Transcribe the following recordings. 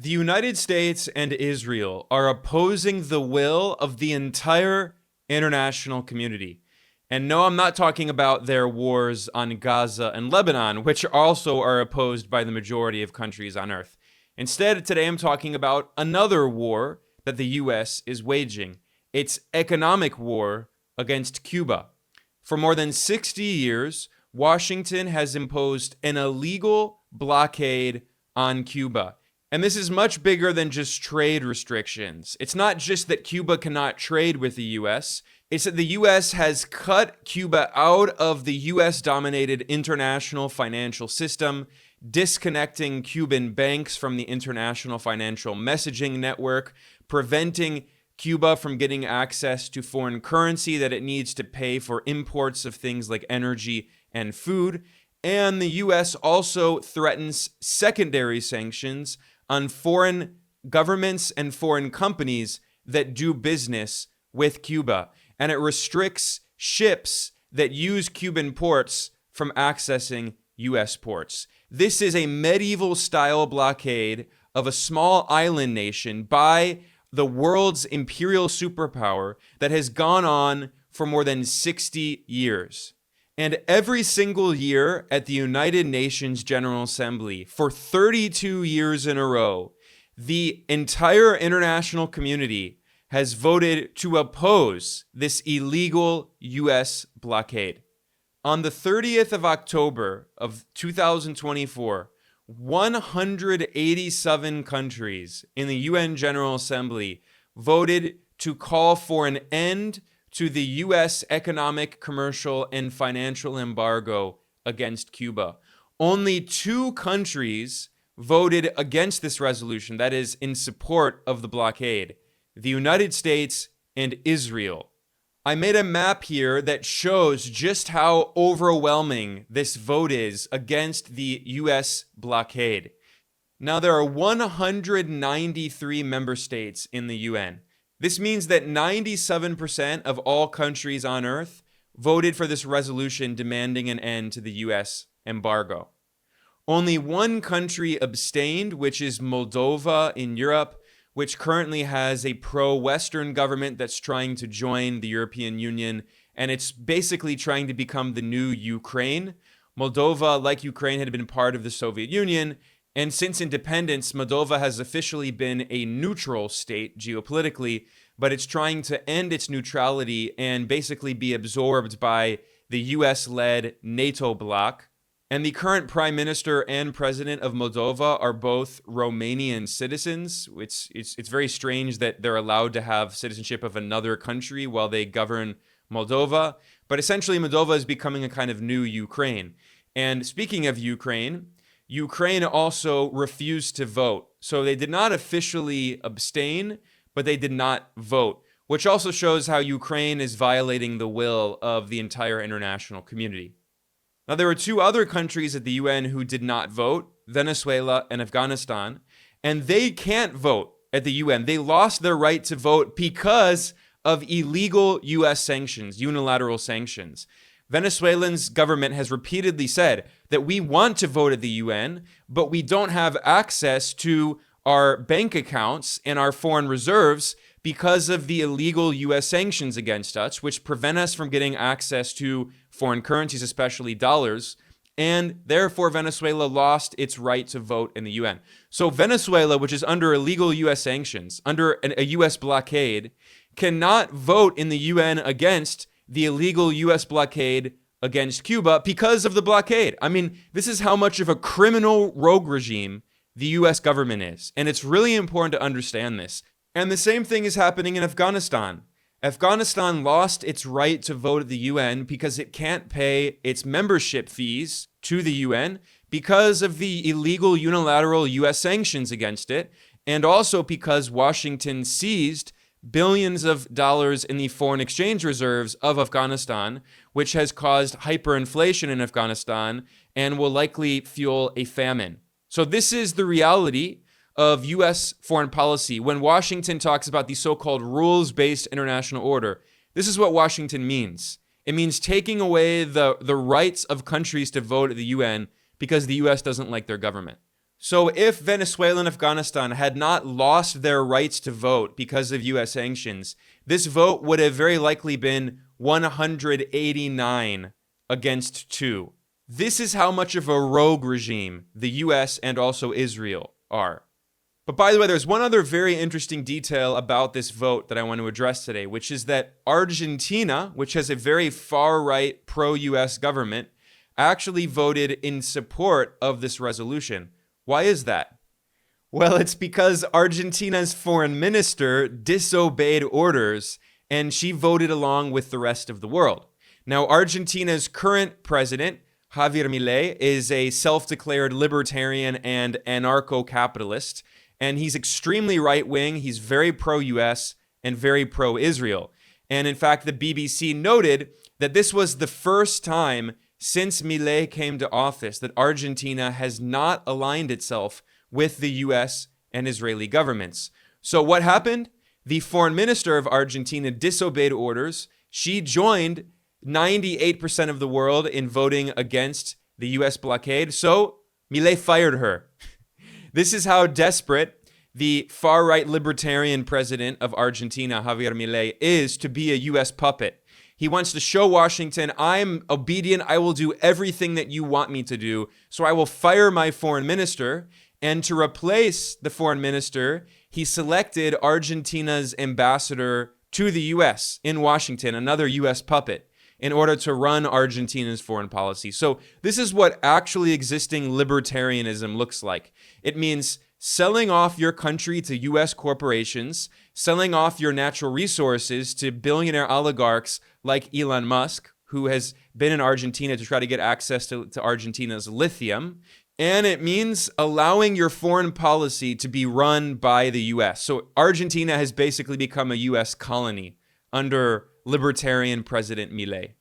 The United States and Israel are opposing the will of the entire international community. And no, I'm not talking about their wars on Gaza and Lebanon, which also are opposed by the majority of countries on Earth. Instead, today I'm talking about another war that the U.S. is waging. It's economic war against Cuba. For more than 60 years, Washington has imposed an illegal blockade on Cuba. And this is much bigger than just trade restrictions. It's not just that Cuba cannot trade with the U.S., it's that the U.S. has cut Cuba out of the U.S.-dominated international financial system, disconnecting Cuban banks from the international financial messaging network, preventing Cuba from getting access to foreign currency that it needs to pay for imports of things like energy and food. And the U.S. also threatens secondary sanctions on foreign governments and foreign companies that do business with Cuba. And it restricts ships that use Cuban ports from accessing U.S. ports. This is a medieval-style blockade of a small island nation by the world's imperial superpower that has gone on for more than 60 years. And every single year at the United Nations General Assembly, for 32 years in a row, the entire international community has voted to oppose this illegal U.S. blockade. On the 30th of October of 2024, 187 countries in the UN General Assembly voted to call for an end to the U.S. economic, commercial, and financial embargo against Cuba. Only 2 countries voted against this resolution, that is, in support of the blockade: the United States and Israel. I made a map here that shows just how overwhelming this vote is against the U.S. blockade. Now, there are 193 member states in the UN. This means that 97% of all countries on Earth voted for this resolution demanding an end to the U.S. embargo. Only one country abstained, which is Moldova in Europe, which currently has a pro-Western government that's trying to join the European Union, and it's basically trying to become the new Ukraine. Moldova, like Ukraine, had been part of the Soviet Union, and since independence, Moldova has officially been a neutral state geopolitically, but it's trying to end its neutrality and basically be absorbed by the US-led NATO bloc. And the current prime minister and president of Moldova are both Romanian citizens. It's very strange that they're allowed to have citizenship of another country while they govern Moldova. But essentially, Moldova is becoming a kind of new Ukraine. And speaking of Ukraine, Ukraine also refused to vote. So they did not officially abstain, but they did not vote, which also shows how Ukraine is violating the will of the entire international community. Now, there were 2 other countries at the UN who did not vote, Venezuela and Afghanistan, and they can't vote at the UN. They lost their right to vote because of illegal US sanctions, unilateral sanctions. Venezuela's government has repeatedly said that we want to vote at the UN, but we don't have access to our bank accounts and our foreign reserves because of the illegal US sanctions against us, which prevent us from getting access to foreign currencies, especially dollars, and therefore Venezuela lost its right to vote in the UN. So Venezuela, which is under illegal US sanctions, under a US blockade, cannot vote in the UN against the illegal US blockade against Cuba because of the blockade. I mean, this is how much of a criminal rogue regime the US government is, and it's really important to understand this. And the same thing is happening in Afghanistan. Afghanistan lost its right to vote at the UN because it can't pay its membership fees to the UN because of the illegal unilateral US sanctions against it, and also because Washington seized billions of dollars in the foreign exchange reserves of Afghanistan, which has caused hyperinflation in Afghanistan and will likely fuel a famine. So this is the reality of U.S. foreign policy. When Washington talks about the so-called rules-based international order, this is what Washington means. It means taking away the rights of countries to vote at the UN because the U.S. doesn't like their government. So if Venezuela and Afghanistan had not lost their rights to vote because of US sanctions, this vote would have very likely been 189 against 2. This is how much of a rogue regime the US and also Israel are. But by the way, there's one other very interesting detail about this vote that I want to address today, which is that Argentina, which has a very far-right pro-US government, actually voted in support of this resolution. Why is that? Well, it's because Argentina's foreign minister disobeyed orders, and she voted along with the rest of the world. Now, Argentina's current president, Javier Milei, is a self-declared libertarian and anarcho-capitalist, and he's extremely right-wing. He's very pro-US and very pro-Israel. And in fact, the BBC noted that this was the first time since Milei came to office that Argentina has not aligned itself with the US and Israeli governments. So what happened? The foreign minister of Argentina disobeyed orders. She joined 98% of the world in voting against the US blockade. So Milei fired her. This is how desperate the far-right libertarian president of Argentina, Javier Milei, is to be a US puppet. He wants to show Washington, I'm obedient, I will do everything that you want me to do, so I will fire my foreign minister. And to replace the foreign minister, he selected Argentina's ambassador to the US in Washington, another US puppet, in order to run Argentina's foreign policy. So this is what actually existing libertarianism looks like. It means selling off your country to US corporations, selling off your natural resources to billionaire oligarchs like Elon Musk, who has been in Argentina to try to get access to Argentina's lithium. And it means allowing your foreign policy to be run by the US. So Argentina has basically become a US colony under libertarian President Milei.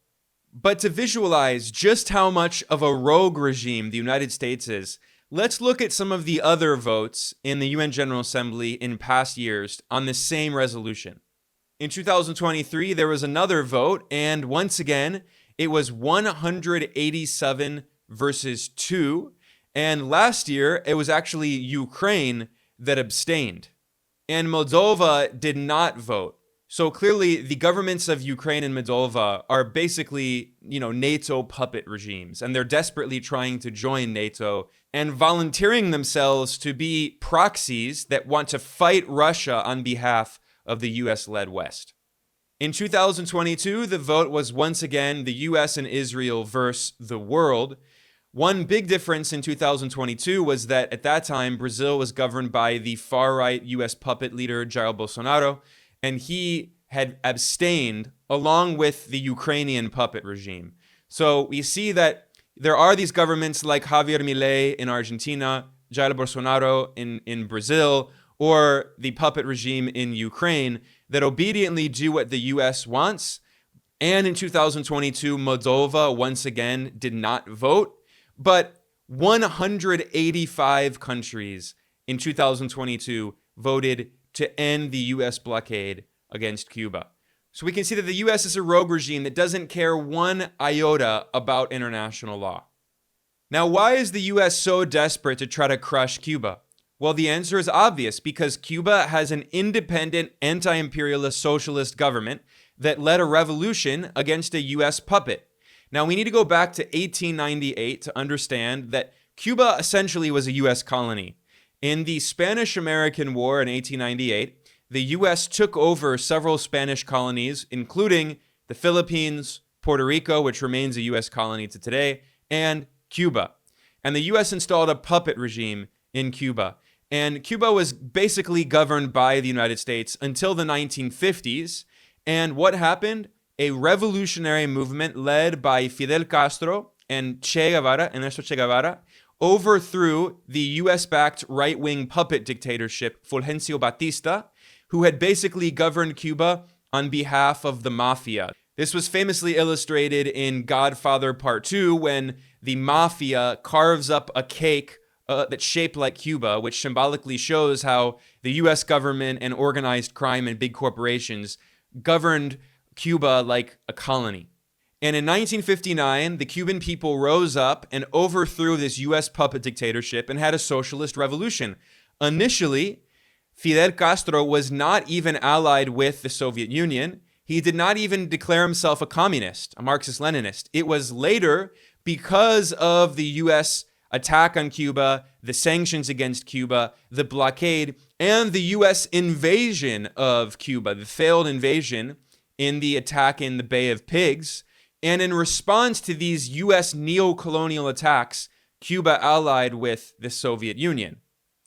But to visualize just how much of a rogue regime the United States is, let's look at some of the other votes in the UN General Assembly in past years on the same resolution. In 2023, there was another vote, and once again, it was 187 versus 2. And last year, it was actually Ukraine that abstained. And Moldova did not vote. So clearly, the governments of Ukraine and Moldova are basically, NATO puppet regimes, and they're desperately trying to join NATO and volunteering themselves to be proxies that want to fight Russia on behalf of the US-led West. In 2022, the vote was once again the US and Israel versus the world. One big difference in 2022 was that at that time, Brazil was governed by the far-right US puppet leader Jair Bolsonaro, and he had abstained along with the Ukrainian puppet regime. So we see that there are these governments like Javier Milei in Argentina, Jair Bolsonaro in Brazil, or the puppet regime in Ukraine that obediently do what the US wants. And in 2022, Moldova once again did not vote, but 185 countries in 2022 voted to end the US blockade against Cuba. So we can see that the US is a rogue regime that doesn't care one iota about international law. Now, why is the US so desperate to try to crush Cuba? Well, the answer is obvious, because Cuba has an independent anti-imperialist socialist government that led a revolution against a US puppet. Now, we need to go back to 1898 to understand that Cuba essentially was a US colony. In the Spanish-American War in 1898, the US took over several Spanish colonies, including the Philippines, Puerto Rico, which remains a US colony to today, and Cuba. And the US installed a puppet regime in Cuba. And Cuba was basically governed by the United States until the 1950s. And what happened? A revolutionary movement led by Fidel Castro and Ernesto Che Guevara, overthrew the US-backed right-wing puppet dictatorship Fulgencio Batista, who had basically governed Cuba on behalf of the mafia. This was famously illustrated in Godfather Part 2 when the mafia carves up a cake that's shaped like Cuba, which symbolically shows how the US government and organized crime and big corporations governed Cuba like a colony. And in 1959, the Cuban people rose up and overthrew this US puppet dictatorship and had a socialist revolution. Initially, Fidel Castro was not even allied with the Soviet Union. He did not even declare himself a communist, a Marxist-Leninist. It was later, because of the US attack on Cuba, the sanctions against Cuba, the blockade, and the US invasion of Cuba, the failed invasion in the attack in the Bay of Pigs. And in response to these US neo-colonial attacks, Cuba allied with the Soviet Union.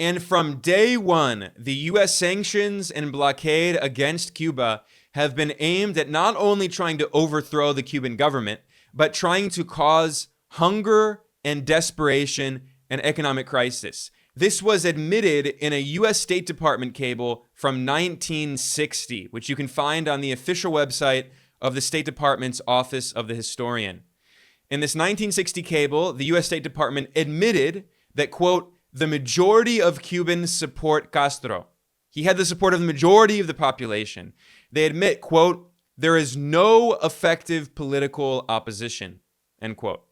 And from day one, the US sanctions and blockade against Cuba have been aimed at not only trying to overthrow the Cuban government, but trying to cause hunger and desperation and economic crisis. This was admitted in a US State Department cable from 1960, which you can find on the official website of the State Department's Office of the Historian. In this 1960 cable, the US State Department admitted that, quote, the majority of Cubans support Castro. He had the support of the majority of the population. They admit, quote, there is no effective political opposition, end quote.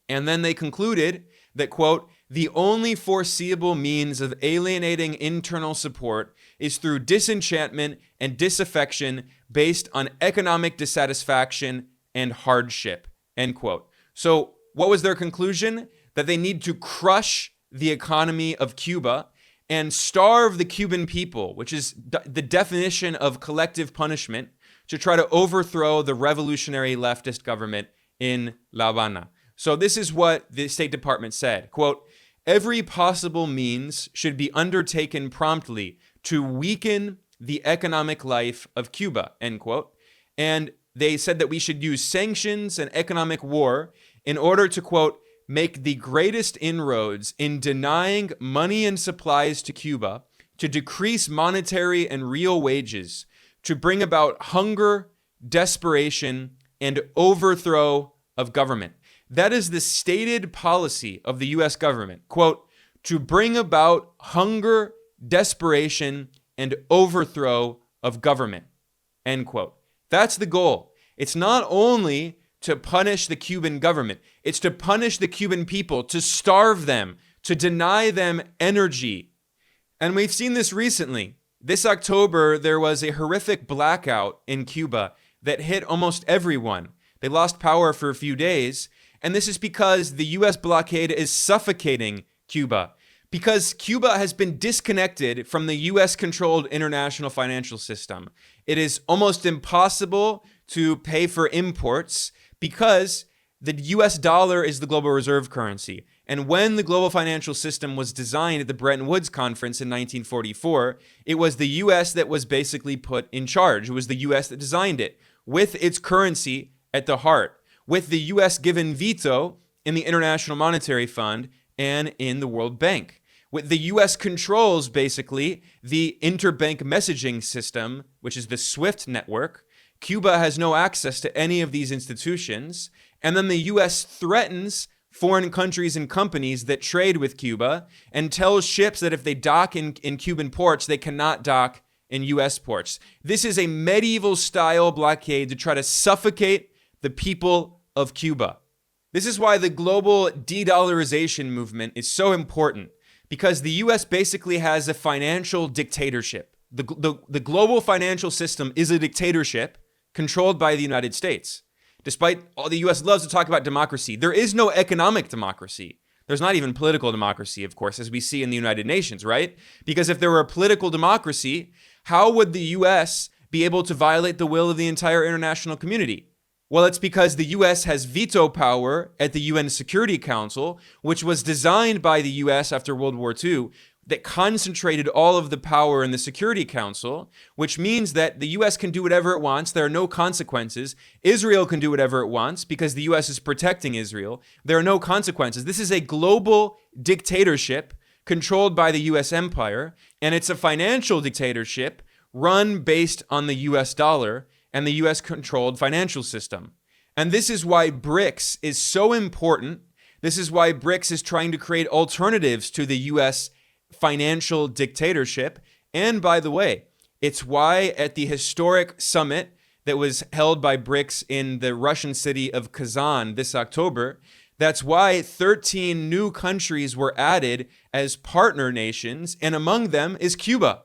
And then they concluded that, quote, the only foreseeable means of alienating internal support is through disenchantment and disaffection based on economic dissatisfaction and hardship, end quote. So what was their conclusion? That they need to crush the economy of Cuba and starve the Cuban people, which is the definition of collective punishment, to try to overthrow the revolutionary leftist government in La Habana. So this is what the State Department said, quote, every possible means should be undertaken promptly to weaken the economic life of Cuba, end quote. And they said that we should use sanctions and economic war in order to, quote, make the greatest inroads in denying money and supplies to Cuba, to decrease monetary and real wages, to bring about hunger, desperation, and overthrow of government. That is the stated policy of the US government, quote, to bring about hunger, desperation, and overthrow of government, end quote. That's the goal. It's not only to punish the Cuban government, it's to punish the Cuban people, to starve them, to deny them energy. And we've seen this recently. This October, there was a horrific blackout in Cuba that hit almost everyone. They lost power for a few days. And this is because the US blockade is suffocating Cuba. Because Cuba has been disconnected from the US-controlled international financial system. It is almost impossible to pay for imports because the US dollar is the global reserve currency. And when the global financial system was designed at the Bretton Woods Conference in 1944, it was the US that was basically put in charge. It was the US that designed it, with its currency at the heart, with the US given veto in the International Monetary Fund and in the World Bank. With the US controls, basically, the interbank messaging system, which is the SWIFT network. Cuba has no access to any of these institutions. And then the US threatens foreign countries and companies that trade with Cuba and tells ships that if they dock in Cuban ports, they cannot dock in US ports. This is a medieval-style blockade to try to suffocate the people of Cuba. This is why the global de-dollarization movement is so important, because the US basically has a financial dictatorship. The global financial system is a dictatorship controlled by the United States. Despite all the US loves to talk about democracy, there is no economic democracy. There's not even political democracy, of course, as we see in the United Nations, right? Because if there were a political democracy, how would the US be able to violate the will of the entire international community? Well, it's because the US has veto power at the UN Security Council, which was designed by the US after World War II, that concentrated all of the power in the Security Council, which means that the US can do whatever it wants. There are no consequences. Israel can do whatever it wants because the US is protecting Israel. There are no consequences. This is a global dictatorship controlled by the US empire, and it's a financial dictatorship run based on the US dollar and the US-controlled financial system. And this is why BRICS is so important. This is why BRICS is trying to create alternatives to the US financial dictatorship. And by the way, it's why at the historic summit that was held by BRICS in the Russian city of Kazan this October. That's why 13 new countries were added as partner nations, and among them is Cuba.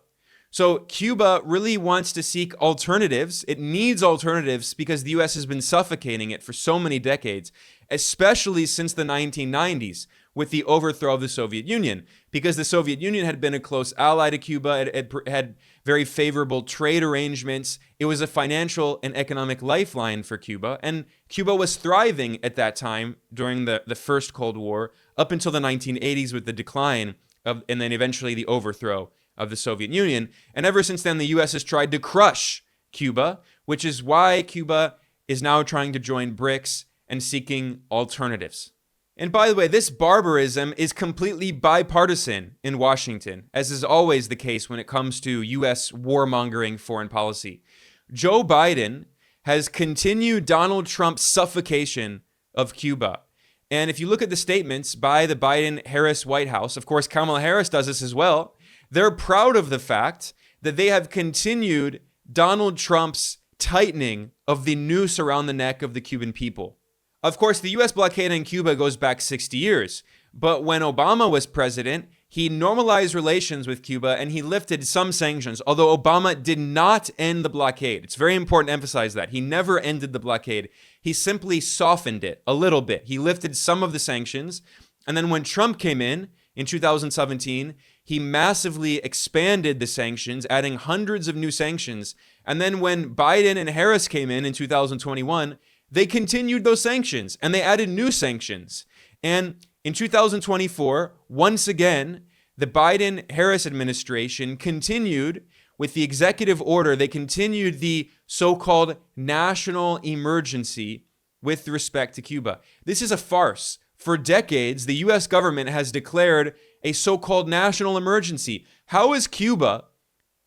So Cuba really wants to seek alternatives. It needs alternatives because the US has been suffocating it for so many decades, especially since the 1990s with the overthrow of the Soviet Union, because the Soviet Union had been a close ally to Cuba. It had very favorable trade arrangements. It was a financial and economic lifeline for Cuba, and Cuba was thriving at that time during the first Cold War up until the 1980s with the decline of, and then eventually the overthrow of the Soviet Union. And ever since then, the US has tried to crush Cuba, which is why Cuba is now trying to join BRICS and seeking alternatives. And by the way, this barbarism is completely bipartisan in Washington, as is always the case when it comes to US warmongering foreign policy. Joe Biden has continued Donald Trump's suffocation of Cuba. And if you look at the statements by the Biden-Harris White House, of course, Kamala Harris does this as well, they're proud of the fact that they have continued Donald Trump's tightening of the noose around the neck of the Cuban people. Of course, the US blockade on Cuba goes back 60 years, but when Obama was president, he normalized relations with Cuba and he lifted some sanctions, although Obama did not end the blockade. It's very important to emphasize that. He never ended the blockade. He simply softened it a little bit. He lifted some of the sanctions, and then when Trump came in 2017, he massively expanded the sanctions, adding hundreds of new sanctions. And then when Biden and Harris came in 2021, they continued those sanctions and they added new sanctions. And in 2024, once again, the Biden-Harris administration continued with the executive order. They continued the so-called national emergency with respect to Cuba. This is a farce. For decades, the US government has declared a so-called national emergency. How is Cuba,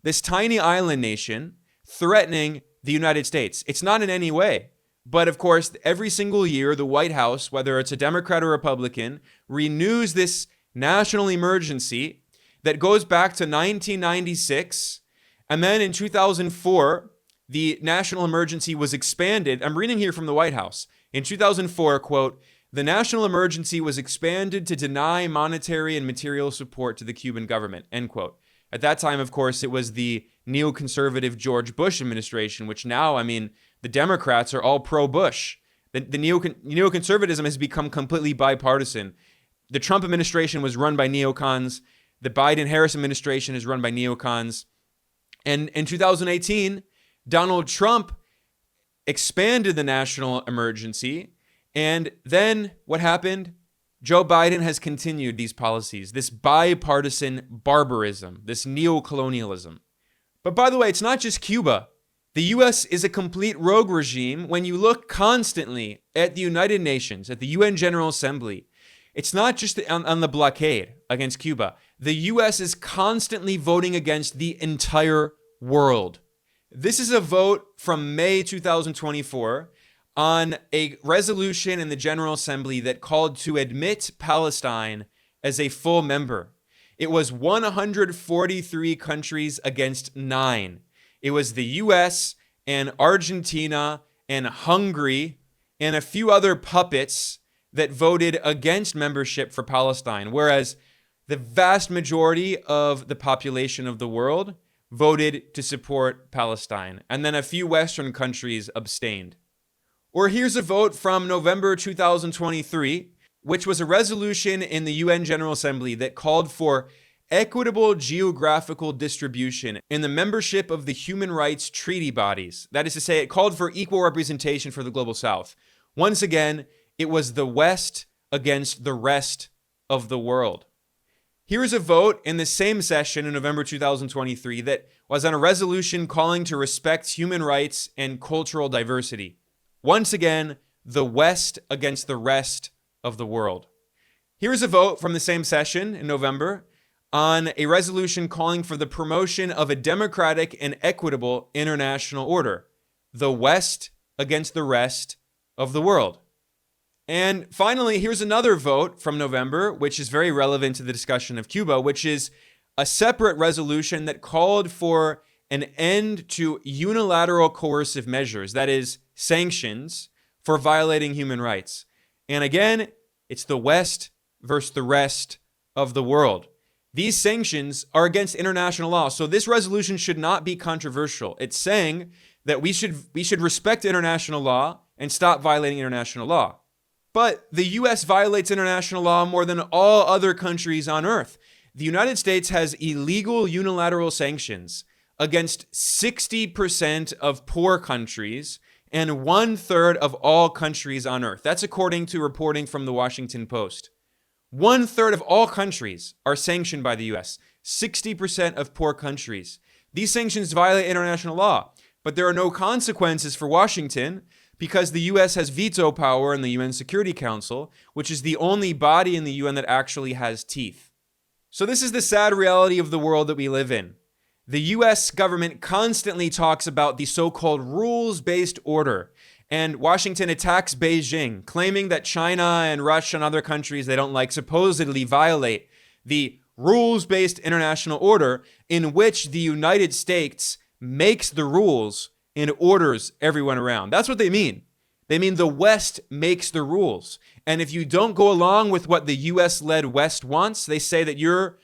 this tiny island nation, threatening the United States? It's not in any way. But of course, every single year, the White House, whether it's a Democrat or Republican, renews this national emergency that goes back to 1996. And then in 2004, the national emergency was expanded. I'm reading here from the White House. In 2004, quote, "The national emergency was expanded to deny monetary and material support to the Cuban government," end quote. At that time, of course, it was the neoconservative George Bush administration, which now, the Democrats are all pro-Bush. The neoconservatism has become completely bipartisan. The Trump administration was run by neocons. The Biden-Harris administration is run by neocons. And in 2018, Donald Trump expanded the national emergency. And then what happened? Joe Biden has continued these policies, this bipartisan barbarism, this neocolonialism. But by the way, it's not just Cuba. The US is a complete rogue regime when you look constantly at the United Nations, at the UN General Assembly. It's not just on the blockade against Cuba. The US is constantly voting against the entire world. This is a vote from May 2024 on a resolution in the General Assembly that called to admit Palestine as a full member. It was 143 countries against 9. It was the US and Argentina and Hungary and a few other puppets that voted against membership for Palestine, whereas the vast majority of the population of the world voted to support Palestine. And then a few Western countries abstained. Or here's a vote from November 2023, which was a resolution in the UN General Assembly that called for equitable geographical distribution in the membership of the human rights treaty bodies. That is to say, it called for equal representation for the global South. Once again, it was the West against the rest of the world. Here's a vote in the same session in November 2023 that was on a resolution calling to respect human rights and cultural diversity. Once again, the West against the rest of the world. Here's a vote from the same session in November on a resolution calling for the promotion of a democratic and equitable international order. The West against the rest of the world. And finally, here's another vote from November, which is very relevant to the discussion of Cuba, which is a separate resolution that called for an end to unilateral coercive measures, that is, sanctions, for violating human rights. And again, it's the West versus the rest of the world. These sanctions are against international law. So this resolution should not be controversial. It's saying that we should respect international law and stop violating international law. But the US violates international law more than all other countries on earth. The United States has illegal unilateral sanctions against 60% of poor countries and 1/3 of all countries on earth. That's according to reporting from the Washington Post. 1/3 of all countries are sanctioned by the US. 60% of poor countries. These sanctions violate international law, but there are no consequences for Washington because the US has veto power in the UN Security Council, which is the only body in the UN that actually has teeth. So this is the sad reality of the world that we live in. The US government constantly talks about the so-called rules-based order, and Washington attacks Beijing, claiming that China and Russia and other countries they don't like supposedly violate the rules-based international order in which the United States makes the rules and orders everyone around. That's what they mean. They mean the West makes the rules. And if you don't go along with what the US-led West wants, they say that we're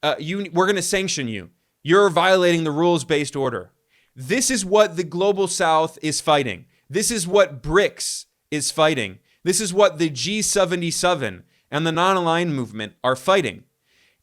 going to sanction you. You're violating the rules-based order. This is what the global South is fighting. This is what BRICS is fighting. This is what the G77 and the non-aligned movement are fighting.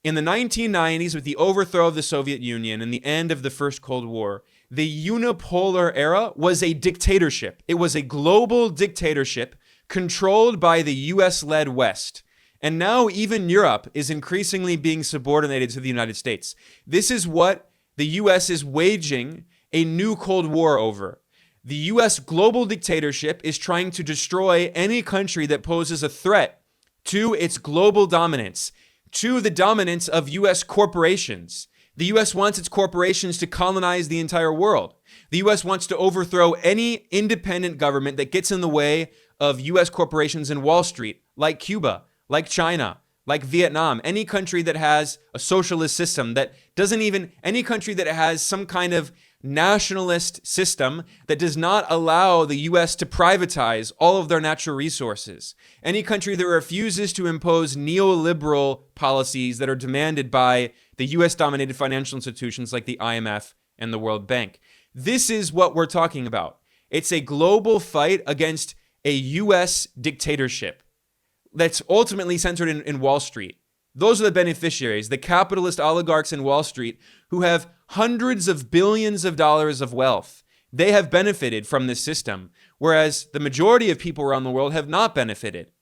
In the 1990s, with the overthrow of the Soviet Union and the end of the First Cold War, the unipolar era was a dictatorship. It was a global dictatorship controlled by the US-led West. And now even Europe is increasingly being subordinated to the United States. This is what the US is waging a new Cold War over. The US global dictatorship is trying to destroy any country that poses a threat to its global dominance, to the dominance of US corporations. The US wants its corporations to colonize the entire world. The US wants to overthrow any independent government that gets in the way of US corporations in Wall Street, like Cuba, like China, like Vietnam, any country that has a socialist system any country that has some kind of nationalist system that does not allow the US to privatize all of their natural resources. Any country that refuses to impose neoliberal policies that are demanded by the US-dominated financial institutions like the IMF and the World Bank. This is what we're talking about. It's a global fight against a US dictatorship that's ultimately centered in Wall Street. Those are the beneficiaries, the capitalist oligarchs in Wall Street who have hundreds of billions of dollars of wealth. They have benefited from this system, whereas the majority of people around the world have not benefited.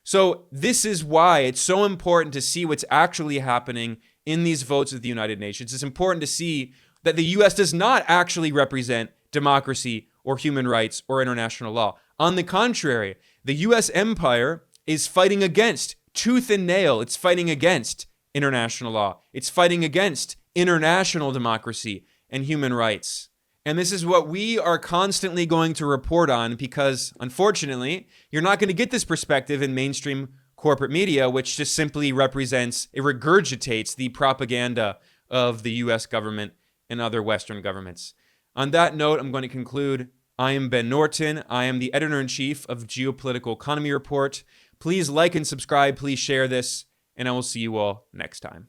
So this is why it's so important to see what's actually happening in these votes of the United Nations. It's important to see that the US does not actually represent democracy or human rights or international law. On the contrary, the US empire is fighting against, tooth and nail, it's fighting against international law. It's fighting against international democracy and human rights. And this is what we are constantly going to report on because, unfortunately, you're not going to get this perspective in mainstream corporate media, which just simply regurgitates the propaganda of the US government and other Western governments. On that note, I'm going to conclude. I am Ben Norton. I am the editor-in-chief of Geopolitical Economy Report. Please like and subscribe. Please share this, and I will see you all next time.